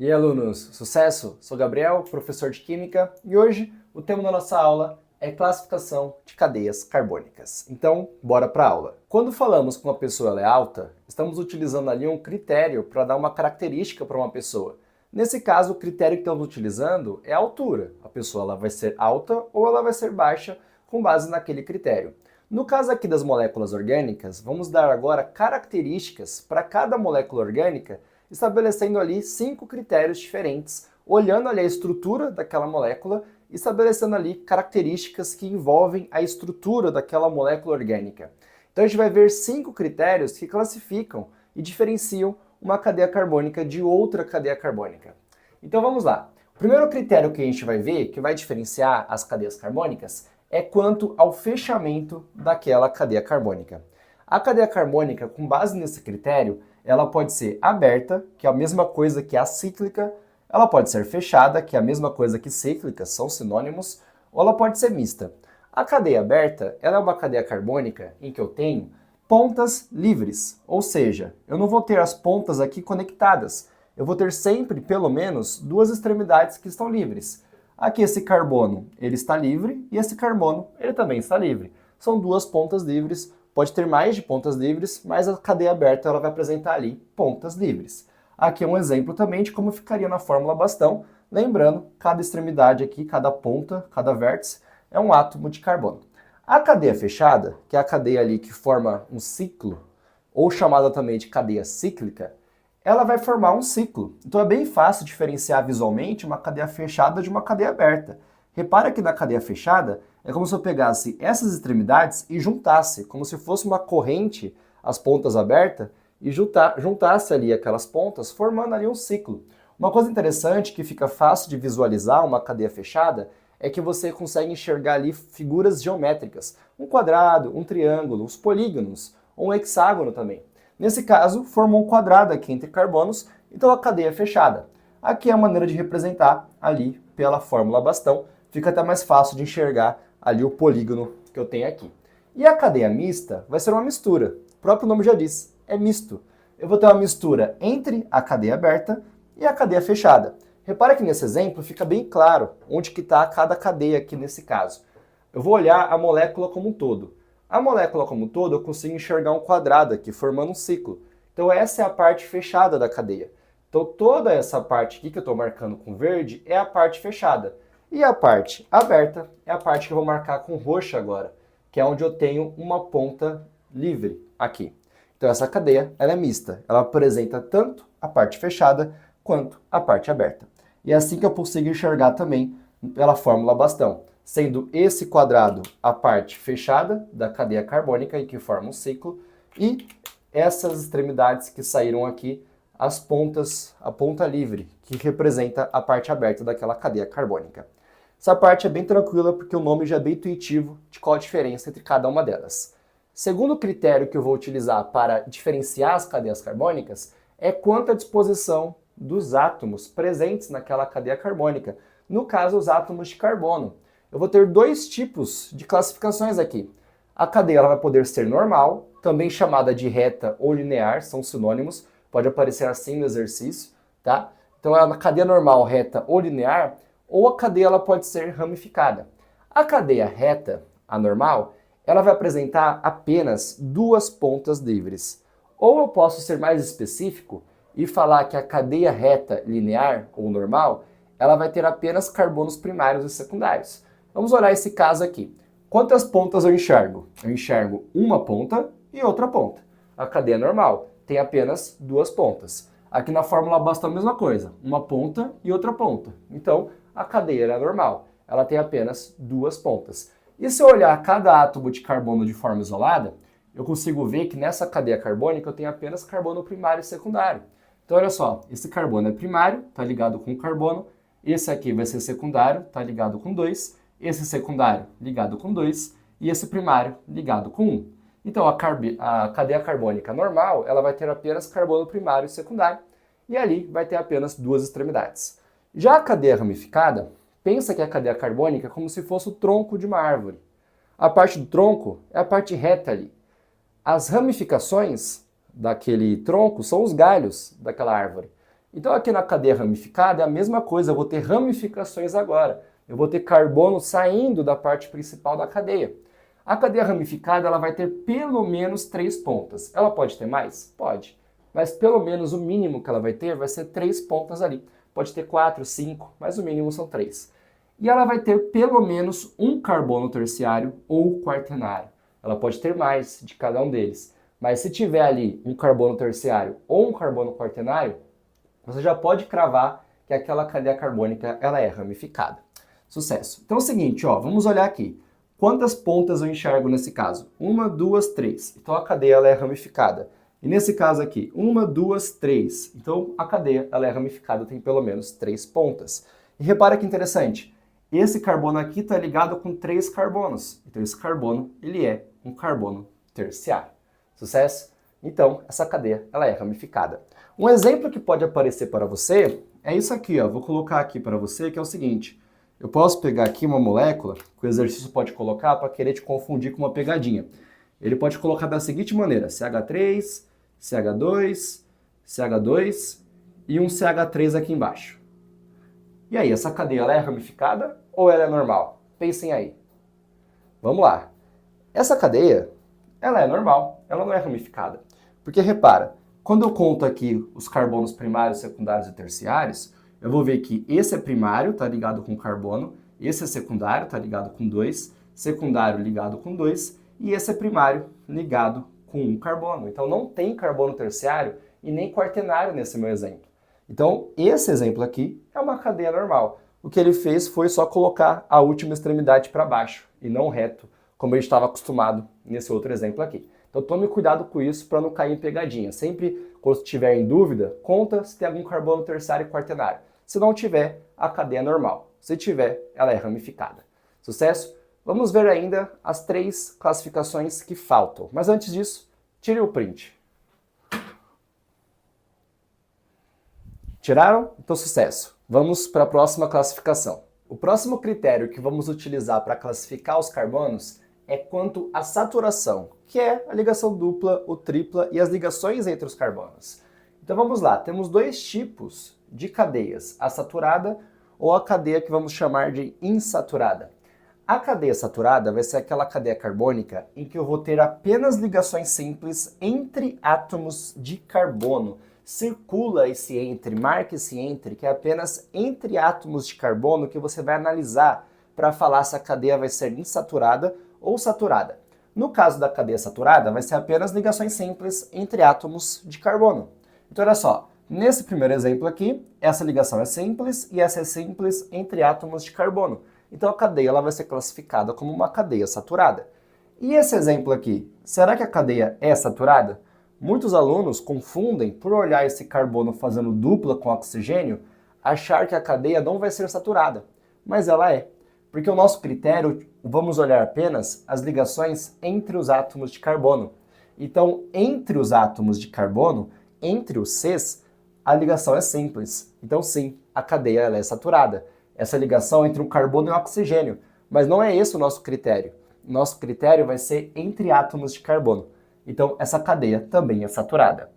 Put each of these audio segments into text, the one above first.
E aí, alunos, sucesso? Sou Gabriel, professor de Química, e hoje o tema da nossa aula é classificação de cadeias carbônicas. Então, bora para a aula. Quando falamos que uma pessoa ela é alta, estamos utilizando ali um critério para dar uma característica para uma pessoa. Nesse caso, o critério que estamos utilizando é a altura. A pessoa ela vai ser alta ou ela vai ser baixa com base naquele critério. No caso aqui das moléculas orgânicas, vamos dar agora características para cada molécula orgânica, estabelecendo ali 5 critérios diferentes, olhando ali a estrutura daquela molécula, estabelecendo ali características que envolvem a estrutura daquela molécula orgânica. Então a gente vai ver 5 critérios que classificam e diferenciam uma cadeia carbônica de outra cadeia carbônica. Então vamos lá. O primeiro critério que a gente vai ver, que vai diferenciar as cadeias carbônicas, é quanto ao fechamento daquela cadeia carbônica. A cadeia carbônica, com base nesse critério, ela pode ser aberta, que é a mesma coisa que acíclica, ela pode ser fechada, que é a mesma coisa que cíclica, são sinônimos, ou ela pode ser mista. A cadeia aberta, ela é uma cadeia carbônica em que eu tenho pontas livres, ou seja, eu não vou ter as pontas aqui conectadas, eu vou ter sempre, pelo menos, duas extremidades que estão livres. Aqui esse carbono, ele está livre, e esse carbono, ele também está livre. São duas pontas livres, pode ter mais de pontas livres, mas a cadeia aberta ela vai apresentar ali pontas livres. Aqui é um exemplo também de como ficaria na fórmula bastão, lembrando, cada extremidade aqui, cada ponta, cada vértice, é um átomo de carbono. A cadeia fechada, que é a cadeia ali que forma um ciclo, ou chamada também de cadeia cíclica, ela vai formar um ciclo. Então é bem fácil diferenciar visualmente uma cadeia fechada de uma cadeia aberta. Repara que na cadeia fechada é como se eu pegasse essas extremidades e juntasse, como se fosse uma corrente, as pontas abertas, e juntasse ali aquelas pontas, formando ali um ciclo. Uma coisa interessante que fica fácil de visualizar uma cadeia fechada é que você consegue enxergar ali figuras geométricas. Um quadrado, um triângulo, os polígonos, ou um hexágono também. Nesse caso, formou um quadrado aqui entre carbonos, então a cadeia é fechada. Aqui é a maneira de representar ali pela fórmula bastão, fica até mais fácil de enxergar ali o polígono que eu tenho aqui. E a cadeia mista vai ser uma mistura, o próprio nome já diz, é misto. Eu vou ter uma mistura entre a cadeia aberta e a cadeia fechada. Repara que nesse exemplo fica bem claro onde que está cada cadeia aqui nesse caso. Eu vou olhar a molécula como um todo. A molécula como um todo eu consigo enxergar um quadrado aqui, formando um ciclo. Então essa é a parte fechada da cadeia. Então toda essa parte aqui que eu estou marcando com verde é a parte fechada. E a parte aberta é a parte que eu vou marcar com roxo agora, que é onde eu tenho uma ponta livre aqui. Então essa cadeia ela é mista, ela apresenta tanto a parte fechada quanto a parte aberta. E é assim que eu consigo enxergar também pela fórmula bastão, sendo esse quadrado a parte fechada da cadeia carbônica e que forma um ciclo, e essas extremidades que saíram aqui, as pontas, a ponta livre, que representa a parte aberta daquela cadeia carbônica. Essa parte é bem tranquila porque o nome já é bem intuitivo de qual a diferença entre cada uma delas. Segundo critério que eu vou utilizar para diferenciar as cadeias carbônicas é quanto à disposição dos átomos presentes naquela cadeia carbônica, no caso os átomos de carbono. Eu vou ter dois tipos de classificações aqui. A cadeia ela vai poder ser normal, também chamada de reta ou linear, são sinônimos, pode aparecer assim no exercício, tá? Então é uma cadeia normal, reta ou linear, ou a cadeia ela pode ser ramificada. A cadeia reta, a normal, ela vai apresentar apenas duas pontas livres. Ou eu posso ser mais específico e falar que a cadeia reta linear ou normal, ela vai ter apenas carbonos primários e secundários. Vamos olhar esse caso aqui. Quantas pontas eu enxergo? Eu enxergo uma ponta e outra ponta. A cadeia normal tem apenas duas pontas. Aqui na fórmula basta a mesma coisa, uma ponta e outra ponta. Então, a cadeia é normal, ela tem apenas duas pontas. E se eu olhar cada átomo de carbono de forma isolada, eu consigo ver que nessa cadeia carbônica eu tenho apenas carbono primário e secundário. Então, olha só, esse carbono é primário, está ligado com carbono, esse aqui vai ser secundário, está ligado com 2, esse secundário ligado com 2 e esse primário ligado com 1. Então, a cadeia carbônica normal, ela vai ter apenas carbono primário e secundário, e ali vai ter apenas duas extremidades. Já a cadeia ramificada, pensa que a cadeia carbônica é como se fosse o tronco de uma árvore. A parte do tronco é a parte reta ali. As ramificações daquele tronco são os galhos daquela árvore. Então aqui na cadeia ramificada é a mesma coisa, eu vou ter ramificações agora. Eu vou ter carbono saindo da parte principal da cadeia. A cadeia ramificada ela vai ter pelo menos 3 pontas. Ela pode ter mais? Pode. Mas pelo menos o mínimo que ela vai ter vai ser 3 pontas ali. Pode ter 4, 5, mas o mínimo são 3. E ela vai ter pelo menos um carbono terciário ou quaternário. Ela pode ter mais de cada um deles. Mas se tiver ali um carbono terciário ou um carbono quaternário, você já pode cravar que aquela cadeia carbônica ela é ramificada. Sucesso! Então é o seguinte, ó, vamos olhar aqui. Quantas pontas eu enxergo nesse caso? 1, 2, 3. Então a cadeia ela é ramificada. E nesse caso aqui, 1, 2, 3. Então a cadeia ela é ramificada, tem pelo menos 3 pontas. E repara que interessante, esse carbono aqui está ligado com 3 carbonos. Então esse carbono ele é um carbono terciário. Sucesso? Então essa cadeia ela é ramificada. Um exemplo que pode aparecer para você é isso aqui, ó. Vou colocar aqui para você que é o seguinte. Eu posso pegar aqui uma molécula, que o exercício pode colocar para querer te confundir com uma pegadinha. Ele pode colocar da seguinte maneira, CH3, CH2, CH2 e um CH3 aqui embaixo. E aí, essa cadeia ela é ramificada ou ela é normal? Pensem aí. Vamos lá. Essa cadeia, ela é normal, ela não é ramificada. Porque repara, quando eu conto aqui os carbonos primários, secundários e terciários, eu vou ver que esse é primário, está ligado com carbono, esse é secundário, está ligado com 2, secundário ligado com 2, e esse é primário ligado com 1 carbono. Então não tem carbono terciário e nem quaternário nesse meu exemplo. Então esse exemplo aqui é uma cadeia normal. O que ele fez foi só colocar a última extremidade para baixo e não reto, como eu estava acostumado nesse outro exemplo aqui. Então tome cuidado com isso para não cair em pegadinha. Sempre, quando estiver em dúvida, conta se tem algum carbono terciário e quaternário. Se não tiver, a cadeia é normal. Se tiver, ela é ramificada. Sucesso? Vamos ver ainda as 3 classificações que faltam. Mas antes disso, tire o print. Tiraram? Então sucesso. Vamos para a próxima classificação. O próximo critério que vamos utilizar para classificar os carbonos é quanto à saturação, que é a ligação dupla ou tripla e as ligações entre os carbonos. Então vamos lá, temos 2 tipos de cadeias, a saturada ou a cadeia que vamos chamar de insaturada. A cadeia saturada vai ser aquela cadeia carbônica em que eu vou ter apenas ligações simples entre átomos de carbono. Circula esse entre, marca esse entre, que é apenas entre átomos de carbono que você vai analisar para falar se a cadeia vai ser insaturada ou saturada. No caso da cadeia saturada, vai ser apenas ligações simples entre átomos de carbono. Então olha só, nesse primeiro exemplo aqui, essa ligação é simples e essa é simples entre átomos de carbono. Então a cadeia ela vai ser classificada como uma cadeia saturada. E esse exemplo aqui, será que a cadeia é saturada? Muitos alunos confundem, por olhar esse carbono fazendo dupla com oxigênio, achar que a cadeia não vai ser saturada. Mas ela é. Porque o nosso critério, vamos olhar apenas as ligações entre os átomos de carbono. Então, entre os átomos de carbono, entre os Cs, a ligação é simples. Então sim, a cadeia ela é saturada. Essa ligação entre um carbono e um oxigênio. Mas não é esse o nosso critério. Nosso critério vai ser entre átomos de carbono. Então essa cadeia também é saturada.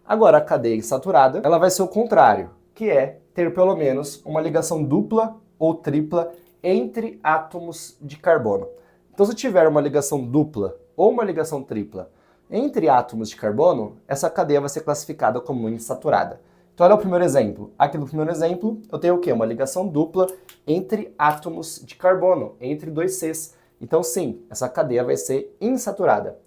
Agora a cadeia insaturada, ela vai ser o contrário, que é ter pelo menos uma ligação dupla ou tripla entre átomos de carbono. Então se tiver uma ligação dupla ou uma ligação tripla entre átomos de carbono, essa cadeia vai ser classificada como insaturada. Então olha o primeiro exemplo. Aqui no primeiro exemplo, eu tenho o quê? Uma ligação dupla entre átomos de carbono, entre 2 Cs. Então sim, essa cadeia vai ser insaturada.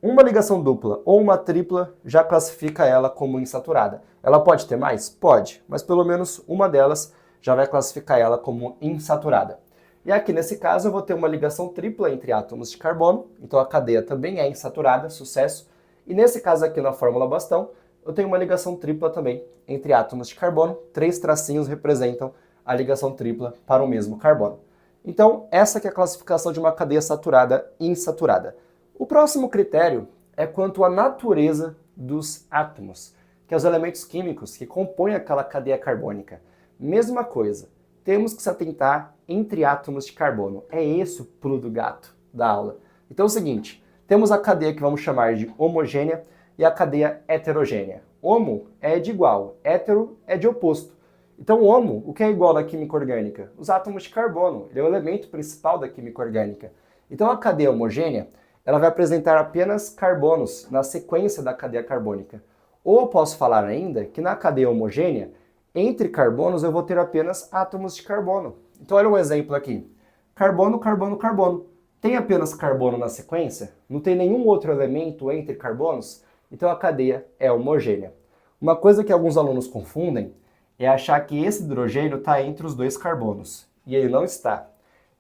Uma ligação dupla ou uma tripla já classifica ela como insaturada. Ela pode ter mais? Pode, mas pelo menos uma delas já vai classificar ela como insaturada. E aqui nesse caso eu vou ter uma ligação tripla entre átomos de carbono, então a cadeia também é insaturada, sucesso. E nesse caso aqui na fórmula bastão, eu tenho uma ligação tripla também entre átomos de carbono, 3 tracinhos representam a ligação tripla para o mesmo carbono. Então essa que é a classificação de uma cadeia saturada e insaturada. O próximo critério é quanto à natureza dos átomos, que é os elementos químicos que compõem aquela cadeia carbônica. Mesma coisa, temos que se atentar entre átomos de carbono. É esse o pulo do gato da aula. Então é o seguinte, temos a cadeia que vamos chamar de homogênea e a cadeia heterogênea. Homo é de igual, hétero é de oposto. Então, homo, o que é igual na química orgânica? Os átomos de carbono, ele é o elemento principal da química orgânica. Então, a cadeia homogênea, ela vai apresentar apenas carbonos na sequência da cadeia carbônica. Ou eu posso falar ainda que na cadeia homogênea, entre carbonos eu vou ter apenas átomos de carbono. Então, olha um exemplo aqui. Carbono, carbono, carbono. Tem apenas carbono na sequência? Não tem nenhum outro elemento entre carbonos? Então, a cadeia é homogênea. Uma coisa que alguns alunos confundem é achar que esse hidrogênio está entre os dois carbonos. E ele não está.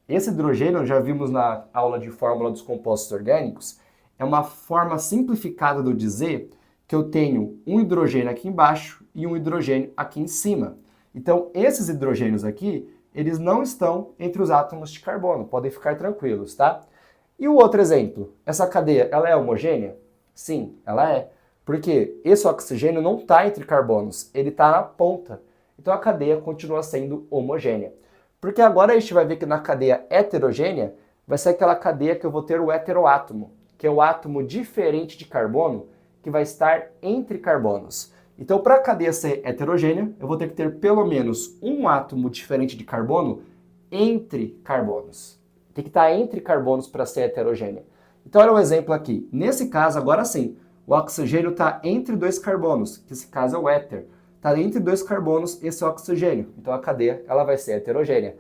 Esse hidrogênio, já vimos na aula de fórmula dos compostos orgânicos, é uma forma simplificada de dizer que eu tenho um hidrogênio aqui embaixo e um hidrogênio aqui em cima. Então, esses hidrogênios aqui, eles não estão entre os átomos de carbono, podem ficar tranquilos, tá? E o outro exemplo, essa cadeia, ela é homogênea? Sim, ela é. Porque esse oxigênio não está entre carbonos, ele está na ponta. Então a cadeia continua sendo homogênea. Porque agora a gente vai ver que na cadeia heterogênea vai ser aquela cadeia que eu vou ter o heteroátomo, que é o átomo diferente de carbono que vai estar entre carbonos. Então, para a cadeia ser heterogênea, eu vou ter que ter pelo menos um átomo diferente de carbono entre carbonos. Tem que estar entre carbonos para ser heterogênea. Então, olha um exemplo aqui. Nesse caso, agora sim, o oxigênio está entre dois carbonos, que esse caso é o éter. Está entre dois carbonos esse oxigênio. Então, a cadeia ela vai ser heterogênea.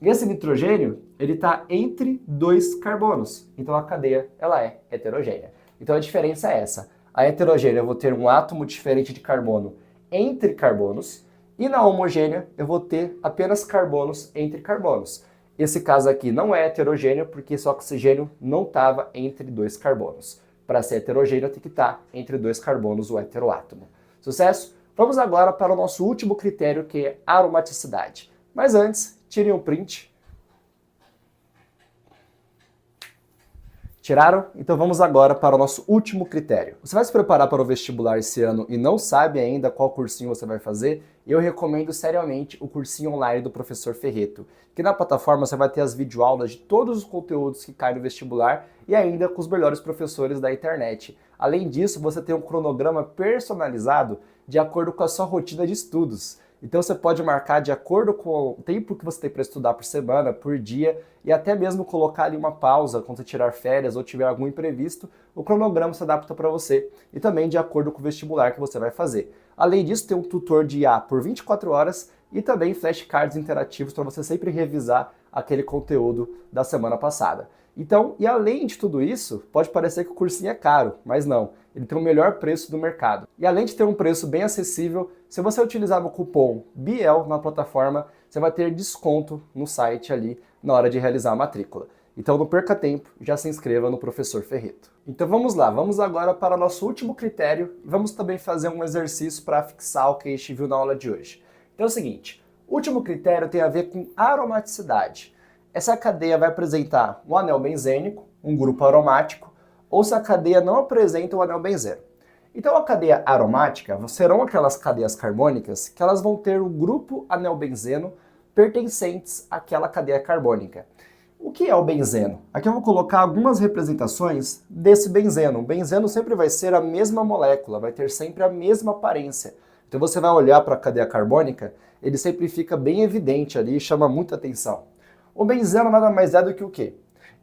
Esse nitrogênio, ele está entre dois carbonos. Então, a cadeia ela é heterogênea. Então, a diferença é essa. A heterogênea eu vou ter um átomo diferente de carbono entre carbonos, e na homogênea eu vou ter apenas carbonos entre carbonos. Esse caso aqui não é heterogêneo porque esse oxigênio não estava entre dois carbonos. Para ser heterogêneo tem que estar entre dois carbonos o heteroátomo. Sucesso? Vamos agora para o nosso último critério, que é aromaticidade. Mas antes, tirem um print. Tiraram? Então vamos agora para o nosso último critério. Você vai se preparar para o vestibular esse ano e não sabe ainda qual cursinho você vai fazer? Eu recomendo seriamente o cursinho online do professor Ferreto, que na plataforma você vai ter as videoaulas de todos os conteúdos que caem no vestibular e ainda com os melhores professores da internet. Além disso, você tem um cronograma personalizado de acordo com a sua rotina de estudos. Então você pode marcar de acordo com o tempo que você tem para estudar por semana, por dia, e até mesmo colocar ali uma pausa quando você tirar férias ou tiver algum imprevisto, o cronograma se adapta para você e também de acordo com o vestibular que você vai fazer. Além disso, tem um tutor de IA por 24 horas e também flashcards interativos para você sempre revisar aquele conteúdo da semana passada. Então, e além de tudo isso, pode parecer que o cursinho é caro, mas não. Ele tem o melhor preço do mercado. E além de ter um preço bem acessível, se você utilizar o cupom BIEL na plataforma, você vai ter desconto no site ali na hora de realizar a matrícula. Então não perca tempo, já se inscreva no Professor Ferreto. Então vamos lá, vamos agora para o nosso último critério e vamos também fazer um exercício para fixar o que a gente viu na aula de hoje. Então é o seguinte, o último critério tem a ver com aromaticidade. Essa cadeia vai apresentar um anel benzênico, um grupo aromático, ou se a cadeia não apresenta o anel benzeno. Então a cadeia aromática serão aquelas cadeias carbônicas que elas vão ter o grupo anel benzeno pertencentes àquela cadeia carbônica. O que é o benzeno? Aqui eu vou colocar algumas representações desse benzeno. O benzeno sempre vai ser a mesma molécula, vai ter sempre a mesma aparência. Então você vai olhar para a cadeia carbônica, ele sempre fica bem evidente ali e chama muita atenção. O benzeno nada mais é do que o quê?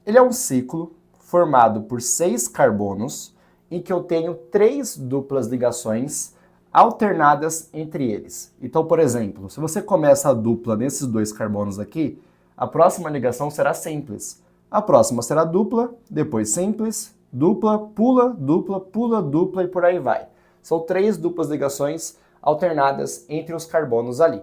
Ele é um ciclo formado por 6 carbonos, em que eu tenho 3 duplas ligações alternadas entre eles. Então, por exemplo, se você começa a dupla nesses 2 carbonos aqui, a próxima ligação será simples. A próxima será dupla, depois simples, dupla, pula, dupla e por aí vai. São 3 duplas ligações alternadas entre os carbonos ali.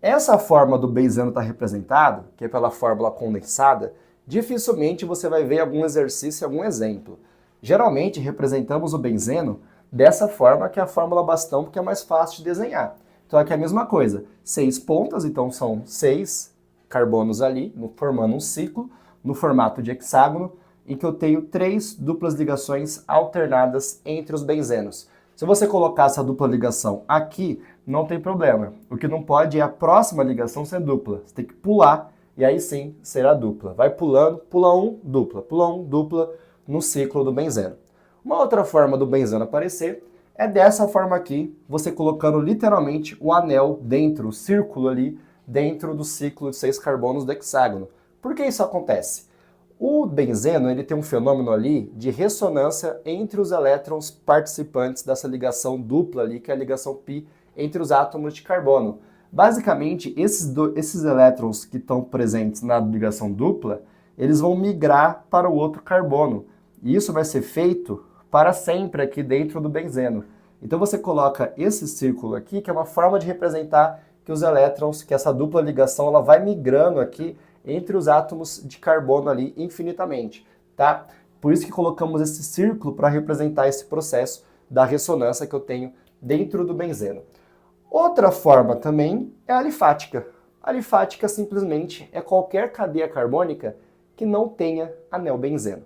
Essa forma do benzeno está representado, que é pela fórmula condensada, dificilmente você vai ver algum exercício, algum exemplo. Geralmente representamos o benzeno dessa forma, que é a fórmula bastão, porque é mais fácil de desenhar. Então aqui é a mesma coisa, 6 pontas, então são 6 carbonos ali, formando um ciclo, no formato de hexágono, em que eu tenho 3 duplas ligações alternadas entre os benzenos. Se você colocar essa dupla ligação aqui, não tem problema. O que não pode é a próxima ligação ser dupla. Você tem que pular e aí sim será dupla. Vai pulando, pula um, dupla no ciclo do benzeno. Uma outra forma do benzeno aparecer É dessa forma aqui, você colocando literalmente o anel dentro, o círculo ali, dentro do ciclo de 6 carbonos do hexágono. Por que isso acontece? O benzeno ele tem um fenômeno ali de ressonância entre os elétrons participantes dessa ligação dupla ali, que é a ligação π entre os átomos de carbono. Basicamente, esses elétrons que estão presentes na ligação dupla, eles vão migrar para o outro carbono. E isso vai ser feito para sempre aqui dentro do benzeno. Então você coloca esse círculo aqui, que é uma forma de representar que os elétrons, que essa dupla ligação, ela vai migrando aqui entre os átomos de carbono ali infinitamente, tá? Por isso que colocamos esse círculo para representar esse processo da ressonância que eu tenho dentro do benzeno. Outra forma também é a alifática. A alifática simplesmente é qualquer cadeia carbônica que não tenha anel benzeno.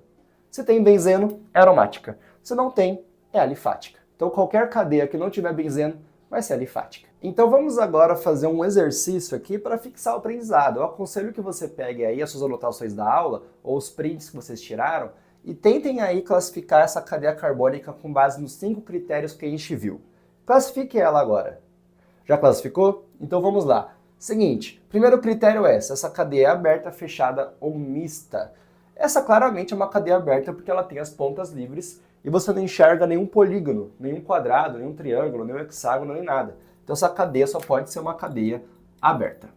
Se tem benzeno, é aromática. Se não tem, é alifática. Então qualquer cadeia que não tiver benzeno vai ser alifática. Então vamos agora fazer um exercício aqui para fixar o aprendizado. Eu aconselho que você pegue aí as suas anotações da aula ou os prints que vocês tiraram e tentem aí classificar essa cadeia carbônica com base nos 5 critérios que a gente viu. Classifique ela agora. Já classificou? Então vamos lá. Seguinte, primeiro critério é se essa cadeia é aberta, fechada ou mista. Essa claramente é uma cadeia aberta porque ela tem as pontas livres e você não enxerga nenhum polígono, nenhum quadrado, nenhum triângulo, nenhum hexágono, nem nada. Então essa cadeia só pode ser uma cadeia aberta.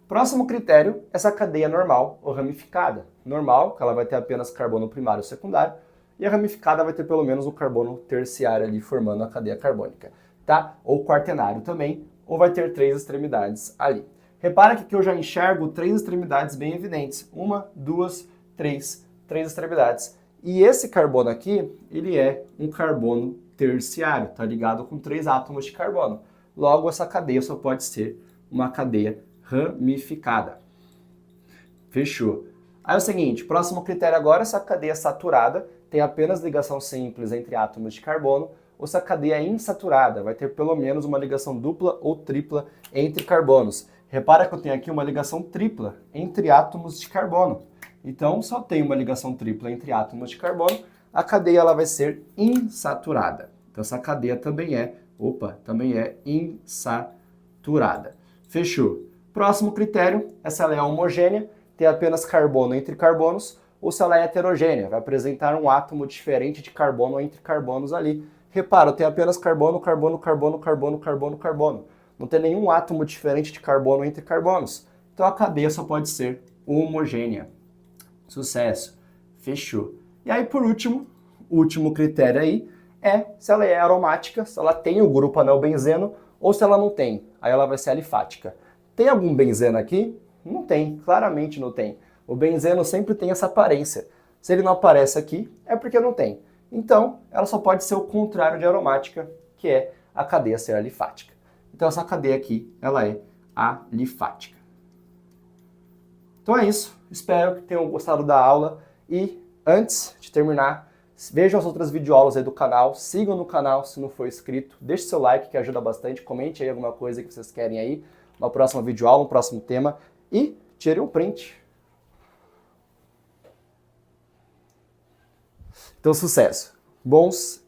Próximo critério, essa cadeia normal ou ramificada. Normal, que ela vai ter apenas carbono primário e secundário, e a ramificada vai ter pelo menos o carbono terciário ali formando a cadeia carbônica, tá? Ou quaternário também, ou vai ter 3 extremidades ali. Repara que aqui eu já enxergo 3 extremidades bem evidentes. 1, 2, 3 extremidades. E esse carbono aqui, ele é um carbono terciário, tá ligado com 3 átomos de carbono. Logo, essa cadeia só pode ser uma cadeia ramificada. Fechou. Aí é o seguinte, próximo critério agora, essa cadeia saturada tem apenas ligação simples entre átomos de carbono, ou se a cadeia é insaturada, vai ter pelo menos uma ligação dupla ou tripla entre carbonos. Repara que eu tenho aqui uma ligação tripla entre átomos de carbono. Então, só tem uma ligação tripla entre átomos de carbono, a cadeia ela vai ser insaturada. Então, essa cadeia também é insaturada. Fechou. Próximo critério é se ela é homogênea, tem apenas carbono entre carbonos, ou se ela é heterogênea, vai apresentar um átomo diferente de carbono entre carbonos ali. Repara, tem apenas carbono, carbono, carbono, carbono, carbono, carbono. Não tem nenhum átomo diferente de carbono entre carbonos. Então a cadeia só pode ser homogênea. Sucesso. Fechou. E aí, por último, o último critério aí é se ela é aromática, se ela tem o grupo anel-benzeno, ou se ela não tem. Aí ela vai ser alifática. Tem algum benzeno aqui? Não tem, claramente não tem. O benzeno sempre tem essa aparência. Se ele não aparece aqui, é porque não tem. Então, ela só pode ser o contrário de aromática, que é a cadeia ser alifática. Então, essa cadeia aqui, ela é alifática. Então é isso. Espero que tenham gostado da aula. E, antes de terminar, vejam as outras videoaulas aí do canal. Sigam no canal se não for inscrito. Deixe seu like, que ajuda bastante. Comente aí alguma coisa que vocês querem aí. Uma próxima videoaula, um próximo tema. E tire um print. Então, sucesso. Bons